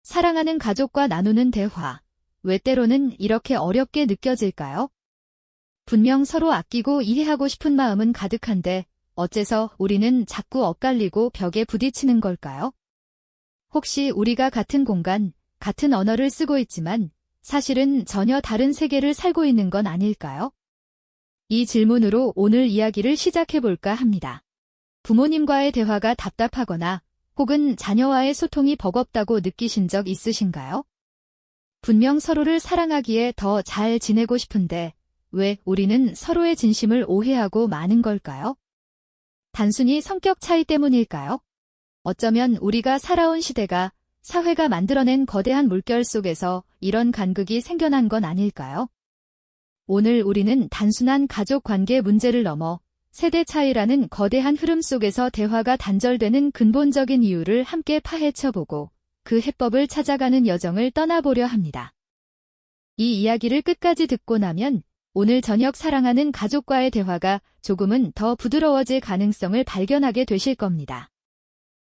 사랑하는 가족과 나누는 대화. 왜 때로는 이렇게 어렵게 느껴질까요? 분명 서로 아끼고 이해하고 싶은 마음은 가득한데 어째서 우리는 자꾸 엇갈리고 벽에 부딪히는 걸까요? 혹시 우리가 같은 공간, 같은 언어를 쓰고 있지만 사실은 전혀 다른 세계를 살고 있는 건 아닐까요? 이 질문으로 오늘 이야기를 시작해볼까 합니다. 부모님과의 대화가 답답하거나 혹은 자녀와의 소통이 버겁다고 느끼신 적 있으신가요? 분명 서로를 사랑하기에 더 잘 지내고 싶은데 왜 우리는 서로의 진심을 오해하고 마는 걸까요? 단순히 성격 차이 때문일까요? 어쩌면 우리가 살아온 시대가, 사회가 만들어낸 거대한 물결 속에서 이런 간극이 생겨난 건 아닐까요? 오늘 우리는 단순한 가족 관계 문제를 넘어 세대 차이라는 거대한 흐름 속에서 대화가 단절되는 근본적인 이유를 함께 파헤쳐보고 그 해법을 찾아가는 여정을 떠나보려 합니다. 이 이야기를 끝까지 듣고 나면 오늘 저녁 사랑하는 가족과의 대화가 조금은 더 부드러워질 가능성을 발견하게 되실 겁니다.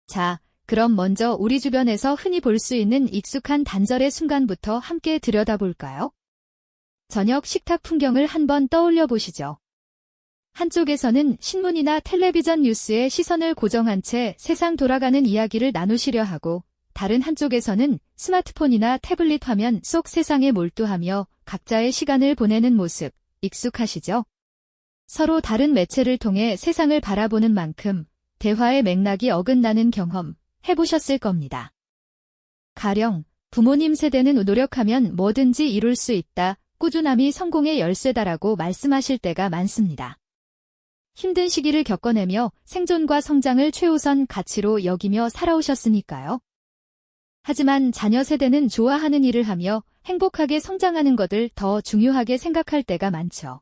자, 그럼 먼저 우리 주변에서 흔히 볼 수 있는 익숙한 단절의 순간부터 함께 들여다볼까요? 저녁 식탁 풍경을 한번 떠올려 보시죠. 한쪽에서는 신문이나 텔레비전 뉴스에 시선을 고정한 채 세상 돌아가는 이야기를 나누시려 하고, 다른 한쪽에서는 스마트폰이나 태블릿 화면 속 세상에 몰두하며 각자의 시간을 보내는 모습, 익숙하시죠? 서로 다른 매체를 통해 세상을 바라보는 만큼 대화의 맥락이 어긋나는 경험 해보셨을 겁니다. 가령 부모님 세대는 노력하면 뭐든지 이룰 수 있다, 꾸준함이 성공의 열쇠다라고 말씀하실 때가 많습니다. 힘든 시기를 겪어내며 생존과 성장을 최우선 가치로 여기며 살아오셨으니까요. 하지만 자녀 세대는 좋아하는 일을 하며 행복하게 성장하는 것을 더 중요하게 생각할 때가 많죠.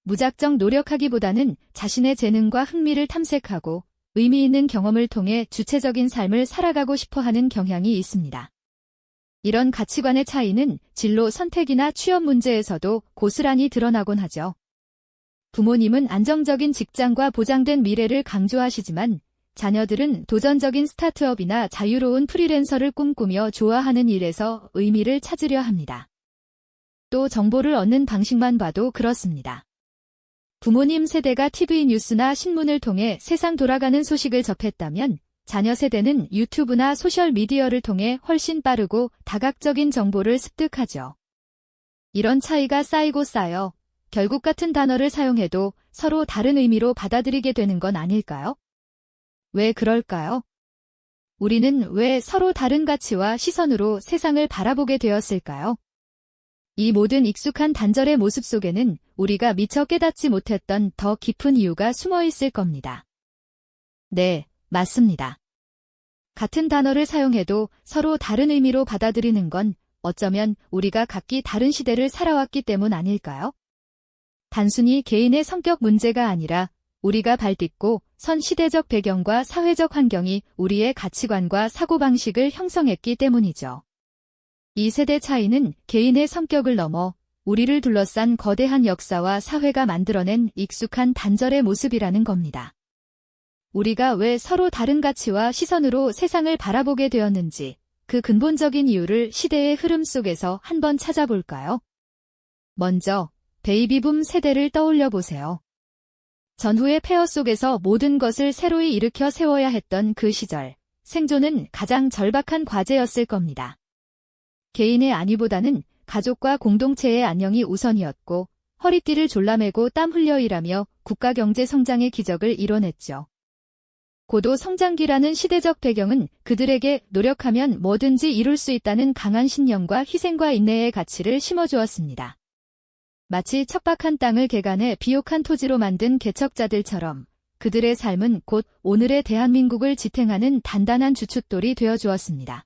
무작정 노력하기보다는 자신의 재능과 흥미를 탐색하고 의미 있는 경험을 통해 주체적인 삶을 살아가고 싶어하는 경향이 있습니다. 이런 가치관의 차이는 진로 선택이나 취업 문제에서도 고스란히 드러나곤 하죠. 부모님은 안정적인 직장과 보장된 미래를 강조하시지만 자녀들은 도전적인 스타트업이나 자유로운 프리랜서를 꿈꾸며 좋아하는 일에서 의미를 찾으려 합니다. 또 정보를 얻는 방식만 봐도 그렇습니다. 부모님 세대가 TV 뉴스나 신문을 통해 세상 돌아가는 소식을 접했다면 자녀 세대는 유튜브나 소셜미디어를 통해 훨씬 빠르고 다각적인 정보를 습득하죠. 이런 차이가 쌓이고 쌓여 결국 같은 단어를 사용해도 서로 다른 의미로 받아들이게 되는 건 아닐까요? 왜 그럴까요? 우리는 왜 서로 다른 가치와 시선으로 세상을 바라보게 되었을까요? 이 모든 익숙한 단절의 모습 속에는 우리가 미처 깨닫지 못했던 더 깊은 이유가 숨어 있을 겁니다. 네, 맞습니다. 같은 단어를 사용해도 서로 다른 의미로 받아들이는 건 어쩌면 우리가 각기 다른 시대를 살아왔기 때문 아닐까요? 단순히 개인의 성격 문제가 아니라 우리가 발딛고 선 시대적 배경과 사회적 환경이 우리의 가치관과 사고방식을 형성했기 때문이죠. 이 세대 차이는 개인의 성격을 넘어 우리를 둘러싼 거대한 역사와 사회가 만들어낸 익숙한 단절의 모습이라는 겁니다. 우리가 왜 서로 다른 가치와 시선으로 세상을 바라보게 되었는지 그 근본적인 이유를 시대의 흐름 속에서 한번 찾아볼까요? 먼저 베이비붐 세대를 떠올려 보세요. 전후의 폐허 속에서 모든 것을 새로이 일으켜 세워야 했던 그 시절, 생존은 가장 절박한 과제였을 겁니다. 개인의 안위보다는 가족과 공동체의 안녕이 우선이었고 허리띠를 졸라매고 땀 흘려 일하며 국가 경제 성장의 기적을 이뤄냈죠. 고도 성장기라는 시대적 배경은 그들에게 노력하면 뭐든지 이룰 수 있다는 강한 신념과 희생과 인내의 가치를 심어주었습니다. 마치 척박한 땅을 개간해 비옥한 토지로 만든 개척자들처럼 그들의 삶은 곧 오늘의 대한민국을 지탱하는 단단한 주춧돌이 되어주었습니다.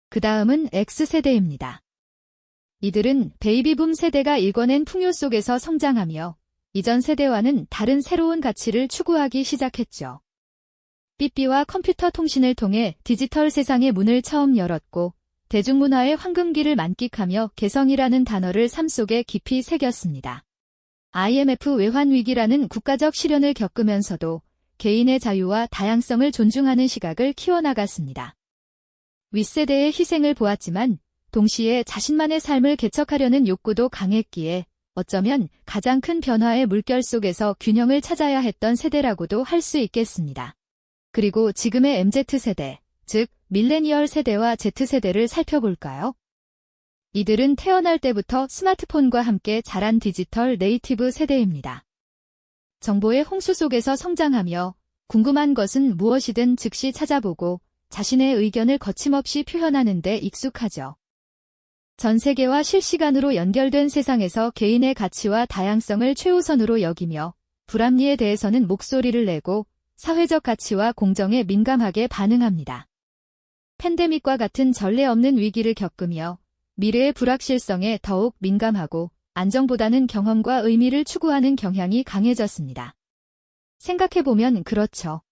그 다음은 X세대입니다. 이들은 베이비붐 세대가 일궈낸 풍요 속에서 성장하며 이전 세대와는 다른 새로운 가치를 추구하기 시작했죠. 삐삐와 컴퓨터 통신을 통해 디지털 세상의 문을 처음 열었고 대중문화의 황금기를 만끽하며 개성이라는 단어를 삶 속에 깊이 새겼습니다. IMF 외환위기라는 국가적 시련을 겪으면서도 개인의 자유와 다양성을 존중하는 시각을 키워나갔습니다. 윗세대의 희생을 보았지만 동시에 자신만의 삶을 개척하려는 욕구도 강했기에 어쩌면 가장 큰 변화의 물결 속에서 균형을 찾아야 했던 세대라고도 할 수 있겠습니다. 그리고 지금의 MZ세대, 즉 밀레니얼 세대와 Z세대를 살펴볼까요? 이들은 태어날 때부터 스마트폰과 함께 자란 디지털 네이티브 세대입니다. 정보의 홍수 속에서 성장하며 궁금한 것은 무엇이든 즉시 찾아보고 자신의 의견을 거침없이 표현하는 데 익숙하죠. 전 세계와 실시간으로 연결된 세상에서 개인의 가치와 다양성을 최우선으로 여기며 불합리에 대해서는 목소리를 내고 사회적 가치와 공정에 민감하게 반응합니다. 팬데믹과 같은 전례 없는 위기를 겪으며 미래의 불확실성에 더욱 민감하고 안정보다는 경험과 의미를 추구하는 경향이 강해졌습니다. 생각해보면 그렇죠.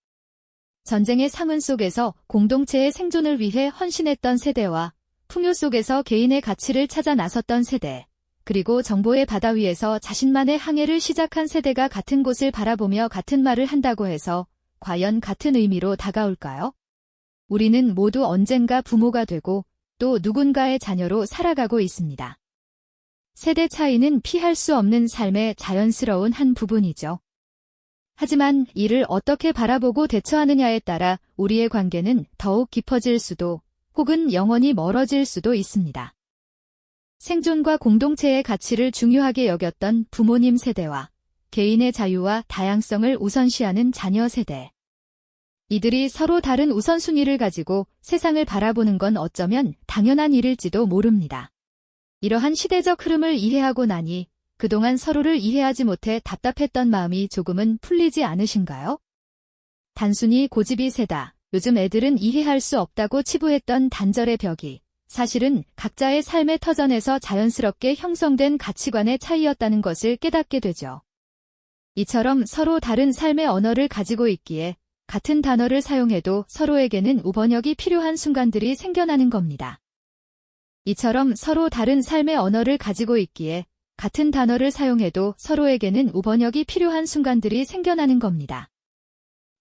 전쟁의 상흔 속에서 공동체의 생존을 위해 헌신했던 세대와 풍요 속에서 개인의 가치를 찾아 나섰던 세대, 그리고 정보의 바다 위에서 자신만의 항해를 시작한 세대가 같은 곳을 바라보며 같은 말을 한다고 해서 과연 같은 의미로 다가올까요? 우리는 모두 언젠가 부모가 되고 또 누군가의 자녀로 살아가고 있습니다. 세대 차이는 피할 수 없는 삶의 자연스러운 한 부분이죠. 하지만 이를 어떻게 바라보고 대처하느냐에 따라 우리의 관계는 더욱 깊어질 수도 혹은 영원히 멀어질 수도 있습니다. 생존과 공동체의 가치를 중요하게 여겼던 부모님 세대와 개인의 자유와 다양성을 우선시하는 자녀 세대. 이들이 서로 다른 우선순위를 가지고 세상을 바라보는 건 어쩌면 당연한 일일지도 모릅니다. 이러한 시대적 흐름을 이해하고 나니 그동안 서로를 이해하지 못해 답답했던 마음이 조금은 풀리지 않으신가요? 단순히 고집이 세다, 요즘 애들은 이해할 수 없다고 치부했던 단절의 벽이 사실은 각자의 삶의 터전에서 자연스럽게 형성된 가치관의 차이였다는 것을 깨닫게 되죠. 이처럼 서로 다른 삶의 언어를 가지고 있기에 같은 단어를 사용해도 서로에게는 우번역이 필요한 순간들이 생겨나는 겁니다. 이처럼 서로 다른 삶의 언어를 가지고 있기에 같은 단어를 사용해도 서로에게는 우번역이 필요한 순간들이 생겨나는 겁니다.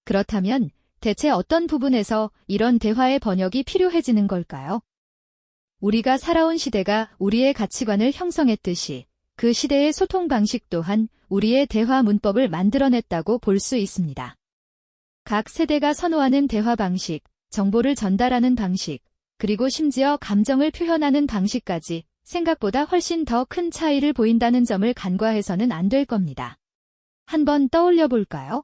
그렇다면 대체 어떤 부분에서 이런 대화의 번역이 필요해지는 걸까요? 우리가 살아온 시대가 우리의 가치관을 형성했듯이 그 시대의 소통 방식 또한 우리의 대화 문법을 만들어냈다고 볼 수 있습니다. 각 세대가 선호하는 대화 방식, 정보를 전달하는 방식, 그리고 심지어 감정을 표현하는 방식까지 생각보다 훨씬 더 큰 차이를 보인다는 점을 간과해서는 안 될 겁니다. 한번 떠올려 볼까요?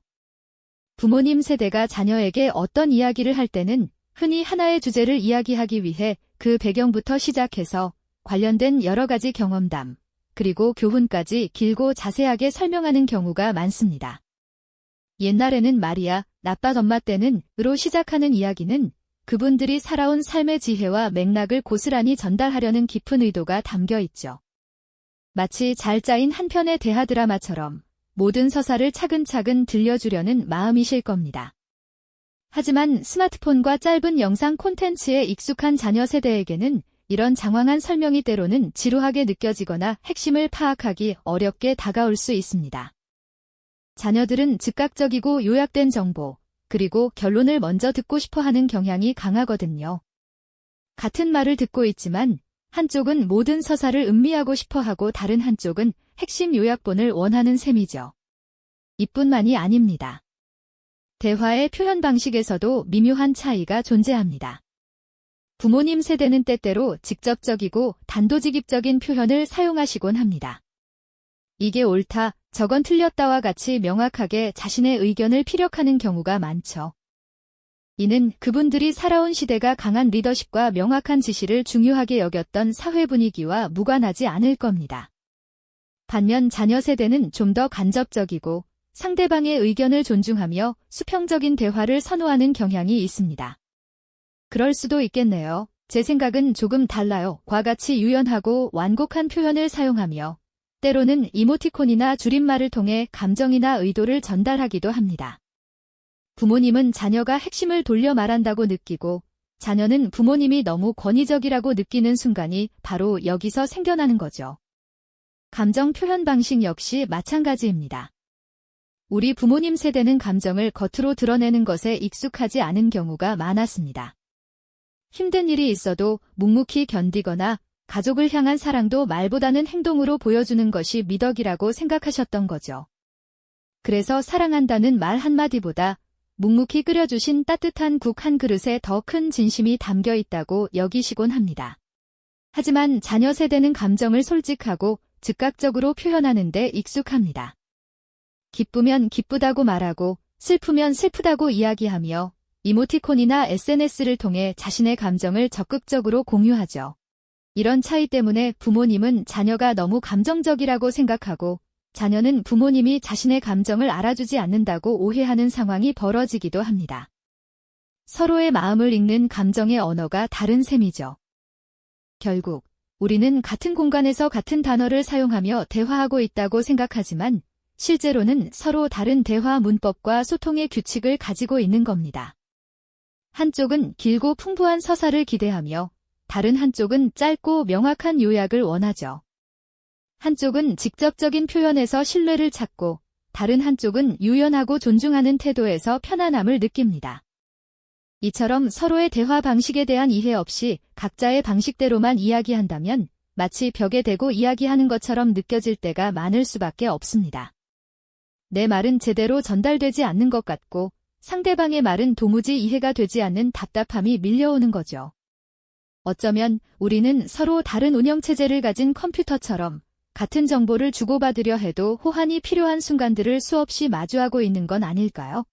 부모님 세대가 자녀에게 어떤 이야기를 할 때는 흔히 하나의 주제를 이야기하기 위해 그 배경부터 시작해서 관련된 여러 가지 경험담, 그리고 교훈까지 길고 자세하게 설명하는 경우가 많습니다. 옛날에는 말이야, 나빠 엄마 때는 으로 시작하는 이야기는 그분들이 살아온 삶의 지혜와 맥락을 고스란히 전달하려는 깊은 의도가 담겨 있죠. 마치 잘 짜인 한 편의 대하 드라마처럼 모든 서사를 차근차근 들려주려는 마음이실 겁니다. 하지만 스마트폰과 짧은 영상 콘텐츠에 익숙한 자녀 세대에게는 이런 장황한 설명이 때로는 지루하게 느껴지거나 핵심을 파악하기 어렵게 다가올 수 있습니다. 자녀들은 즉각적이고 요약된 정보, 그리고 결론을 먼저 듣고 싶어 하는 경향이 강하거든요. 같은 말을 듣고 있지만 한쪽은 모든 서사를 음미하고 싶어 하고 다른 한쪽은 핵심 요약본을 원하는 셈이죠. 이뿐만이 아닙니다. 대화의 표현 방식에서도 미묘한 차이가 존재합니다. 부모님 세대는 때때로 직접적이고 단도직입적인 표현을 사용하시곤 합니다. 이게 옳다, 저건 틀렸다와 같이 명확하게 자신의 의견을 피력하는 경우가 많죠. 이는 그분들이 살아온 시대가 강한 리더십과 명확한 지시를 중요하게 여겼던 사회 분위기와 무관하지 않을 겁니다. 반면 자녀 세대는 좀 더 간접적이고 상대방의 의견을 존중하며 수평적인 대화를 선호하는 경향이 있습니다. 그럴 수도 있겠네요. 제 생각은 조금 달라요. 과 같이 유연하고 완곡한 표현을 사용하며 때로는 이모티콘이나 줄임말을 통해 감정이나 의도를 전달하기도 합니다. 부모님은 자녀가 핵심을 돌려 말한다고 느끼고 자녀는 부모님이 너무 권위적이라고 느끼는 순간이 바로 여기서 생겨나는 거죠. 감정 표현 방식 역시 마찬가지입니다. 우리 부모님 세대는 감정을 겉으로 드러내는 것에 익숙하지 않은 경우가 많았습니다. 힘든 일이 있어도 묵묵히 견디거나 가족을 향한 사랑도 말보다는 행동으로 보여주는 것이 미덕이라고 생각하셨던 거죠. 그래서 사랑한다는 말 한마디보다 묵묵히 끓여주신 따뜻한 국 한 그릇에 더 큰 진심이 담겨 있다고 여기시곤 합니다. 하지만 자녀 세대는 감정을 솔직하고 즉각적으로 표현하는 데 익숙합니다. 기쁘면 기쁘다고 말하고 슬프면 슬프다고 이야기하며 이모티콘이나 SNS를 통해 자신의 감정을 적극적으로 공유하죠. 이런 차이 때문에 부모님은 자녀가 너무 감정적이라고 생각하고 자녀는 부모님이 자신의 감정을 알아주지 않는다고 오해하는 상황이 벌어지기도 합니다. 서로의 마음을 읽는 감정의 언어가 다른 셈이죠. 결국 우리는 같은 공간에서 같은 단어를 사용하며 대화하고 있다고 생각하지만 실제로는 서로 다른 대화 문법과 소통의 규칙을 가지고 있는 겁니다. 한쪽은 길고 풍부한 서사를 기대하며 다른 한쪽은 짧고 명확한 요약을 원하죠. 한쪽은 직접적인 표현에서 신뢰를 찾고 다른 한쪽은 유연하고 존중하는 태도에서 편안함을 느낍니다. 이처럼 서로의 대화 방식에 대한 이해 없이 각자의 방식대로만 이야기한다면 마치 벽에 대고 이야기하는 것처럼 느껴질 때가 많을 수밖에 없습니다. 내 말은 제대로 전달되지 않는 것 같고 상대방의 말은 도무지 이해가 되지 않는 답답함이 밀려오는 거죠. 어쩌면 우리는 서로 다른 운영체제를 가진 컴퓨터처럼 같은 정보를 주고받으려 해도 호환이 필요한 순간들을 수없이 마주하고 있는 건 아닐까요?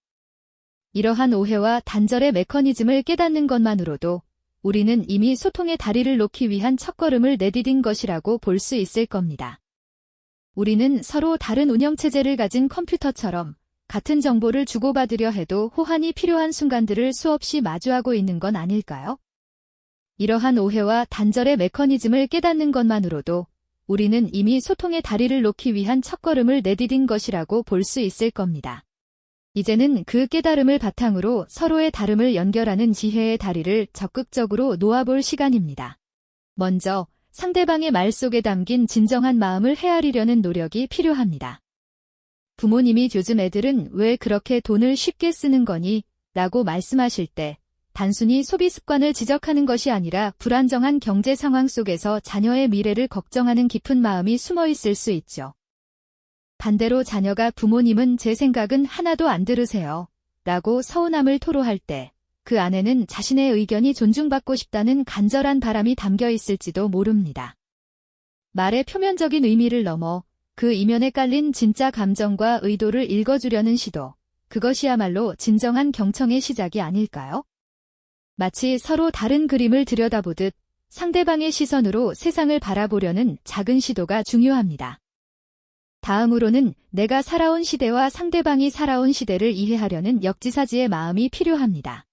이러한 오해와 단절의 메커니즘을 깨닫는 것만으로도 우리는 이미 소통의 다리를 놓기 위한 첫걸음을 내디딘 것이라고 볼 수 있을 겁니다. 우리는 서로 다른 운영체제를 가진 컴퓨터처럼 같은 정보를 주고받으려 해도 호환이 필요한 순간들을 수없이 마주하고 있는 건 아닐까요? 이러한 오해와 단절의 메커니즘을 깨닫는 것만으로도 우리는 이미 소통의 다리를 놓기 위한 첫걸음을 내디딘 것이라고 볼 수 있을 겁니다. 이제는 그 깨달음을 바탕으로 서로의 다름을 연결하는 지혜의 다리를 적극적으로 놓아볼 시간입니다. 먼저 상대방의 말 속에 담긴 진정한 마음을 헤아리려는 노력이 필요합니다. 부모님이 요즘 애들은 왜 그렇게 돈을 쉽게 쓰는 거니? 라고 말씀하실 때 단순히 소비 습관을 지적하는 것이 아니라 불안정한 경제 상황 속에서 자녀의 미래를 걱정하는 깊은 마음이 숨어 있을 수 있죠. 반대로 자녀가 부모님은 제 생각은 하나도 안 들으세요. 라고 서운함을 토로할 때 그 안에는 자신의 의견이 존중받고 싶다는 간절한 바람이 담겨 있을지도 모릅니다. 말의 표면적인 의미를 넘어 그 이면에 깔린 진짜 감정과 의도를 읽어주려는 시도, 그것이야말로 진정한 경청의 시작이 아닐까요? 마치 서로 다른 그림을 들여다보듯 상대방의 시선으로 세상을 바라보려는 작은 시도가 중요합니다. 다음으로는 내가 살아온 시대와 상대방이 살아온 시대를 이해하려는 역지사지의 마음이 필요합니다.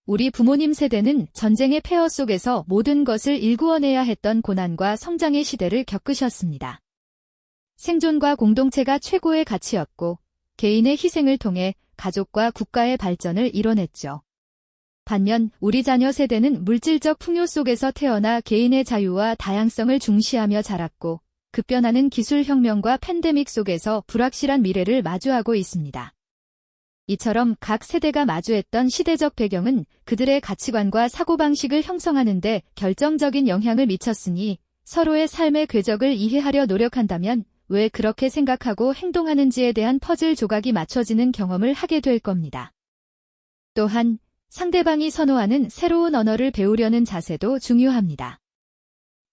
우리 부모님 세대는 전쟁의 폐허 속에서 모든 것을 일구어내야 했던 고난과 성장의 시대를 겪으셨습니다. 생존과 공동체가 최고의 가치였고 개인의 희생을 통해 가족과 국가의 발전을 이뤄냈죠. 반면 우리 자녀 세대는 물질적 풍요 속에서 태어나 개인의 자유와 다양성을 중시하며 자랐고 급변하는 기술혁명과 팬데믹 속에서 불확실한 미래를 마주하고 있습니다. 이처럼 각 세대가 마주했던 시대적 배경은 그들의 가치관과 사고방식을 형성하는 데 결정적인 영향을 미쳤으니 서로의 삶의 궤적을 이해하려 노력한다면 왜 그렇게 생각하고 행동하는지에 대한 퍼즐 조각이 맞춰지는 경험을 하게 될 겁니다. 또한 상대방이 선호하는 새로운 언어를 배우려는 자세도 중요합니다.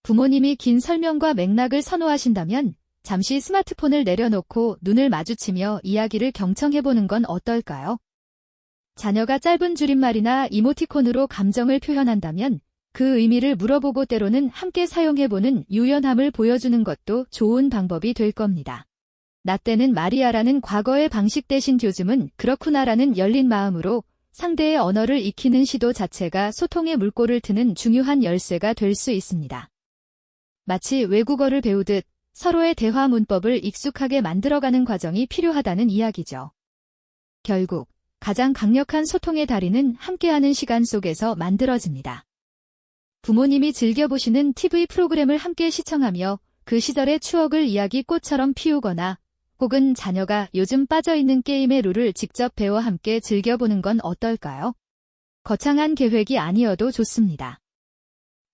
부모님이 긴 설명과 맥락을 선호하신다면 잠시 스마트폰을 내려놓고 눈을 마주치며 이야기를 경청해보는 건 어떨까요? 자녀가 짧은 줄임말이나 이모티콘으로 감정을 표현한다면 그 의미를 물어보고 때로는 함께 사용해보는 유연함을 보여주는 것도 좋은 방법이 될 겁니다. 나 때는 마리아라는 과거의 방식 대신 요즘은 그렇구나라는 열린 마음으로 상대의 언어를 익히는 시도 자체가 소통의 물꼬를 트는 중요한 열쇠가 될 수 있습니다. 마치 외국어를 배우듯 서로의 대화 문법을 익숙하게 만들어가는 과정이 필요하다는 이야기죠. 결국 가장 강력한 소통의 다리는 함께하는 시간 속에서 만들어집니다. 부모님이 즐겨보시는 TV 프로그램을 함께 시청하며 그 시절의 추억을 이야기꽃처럼 피우거나 혹은 자녀가 요즘 빠져있는 게임의 룰을 직접 배워 함께 즐겨보는 건 어떨까요? 거창한 계획이 아니어도 좋습니다.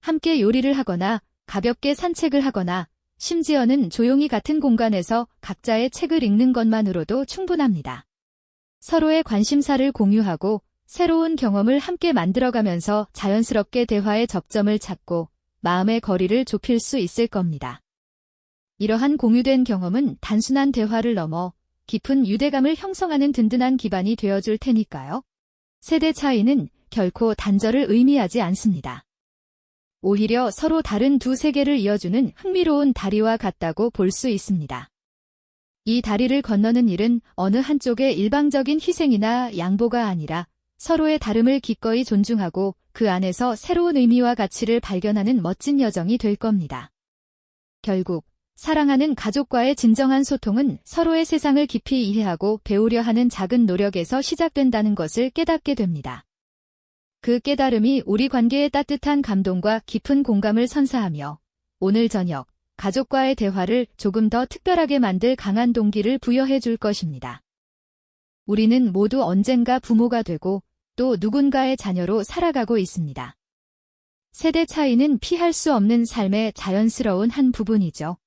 함께 요리를 하거나 가볍게 산책을 하거나 심지어는 조용히 같은 공간에서 각자의 책을 읽는 것만으로도 충분합니다. 서로의 관심사를 공유하고 새로운 경험을 함께 만들어가면서 자연스럽게 대화의 접점을 찾고 마음의 거리를 좁힐 수 있을 겁니다. 이러한 공유된 경험은 단순한 대화를 넘어 깊은 유대감을 형성하는 든든한 기반이 되어줄 테니까요. 세대 차이는 결코 단절을 의미하지 않습니다. 오히려 서로 다른 두 세계를 이어주는 흥미로운 다리와 같다고 볼 수 있습니다. 이 다리를 건너는 일은 어느 한쪽의 일방적인 희생이나 양보가 아니라 서로의 다름을 기꺼이 존중하고 그 안에서 새로운 의미와 가치를 발견하는 멋진 여정이 될 겁니다. 결국 사랑하는 가족과의 진정한 소통은 서로의 세상을 깊이 이해하고 배우려 하는 작은 노력에서 시작된다는 것을 깨닫게 됩니다. 그 깨달음이 우리 관계에 따뜻한 감동과 깊은 공감을 선사하며 오늘 저녁 가족과의 대화를 조금 더 특별하게 만들 강한 동기를 부여해 줄 것입니다. 우리는 모두 언젠가 부모가 되고 또 누군가의 자녀로 살아가고 있습니다. 세대 차이는 피할 수 없는 삶의 자연스러운 한 부분이죠.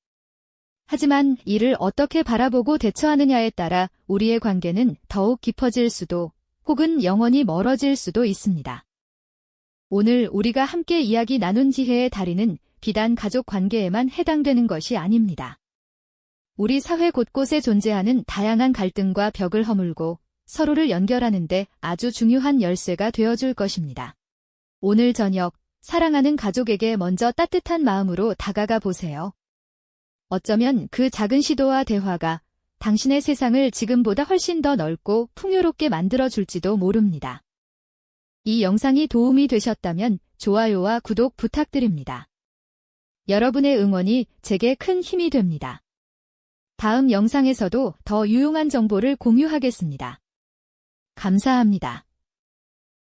하지만 이를 어떻게 바라보고 대처하느냐에 따라 우리의 관계는 더욱 깊어질 수도 혹은 영원히 멀어질 수도 있습니다. 오늘 우리가 함께 이야기 나눈 지혜의 다리는 비단 가족 관계에만 해당되는 것이 아닙니다. 우리 사회 곳곳에 존재하는 다양한 갈등과 벽을 허물고 서로를 연결하는 데 아주 중요한 열쇠가 되어줄 것입니다. 오늘 저녁 사랑하는 가족에게 먼저 따뜻한 마음으로 다가가 보세요. 어쩌면 그 작은 시도와 대화가 당신의 세상을 지금보다 훨씬 더 넓고 풍요롭게 만들어줄지도 모릅니다. 이 영상이 도움이 되셨다면 좋아요와 구독 부탁드립니다. 여러분의 응원이 제게 큰 힘이 됩니다. 다음 영상에서도 더 유용한 정보를 공유하겠습니다. 감사합니다.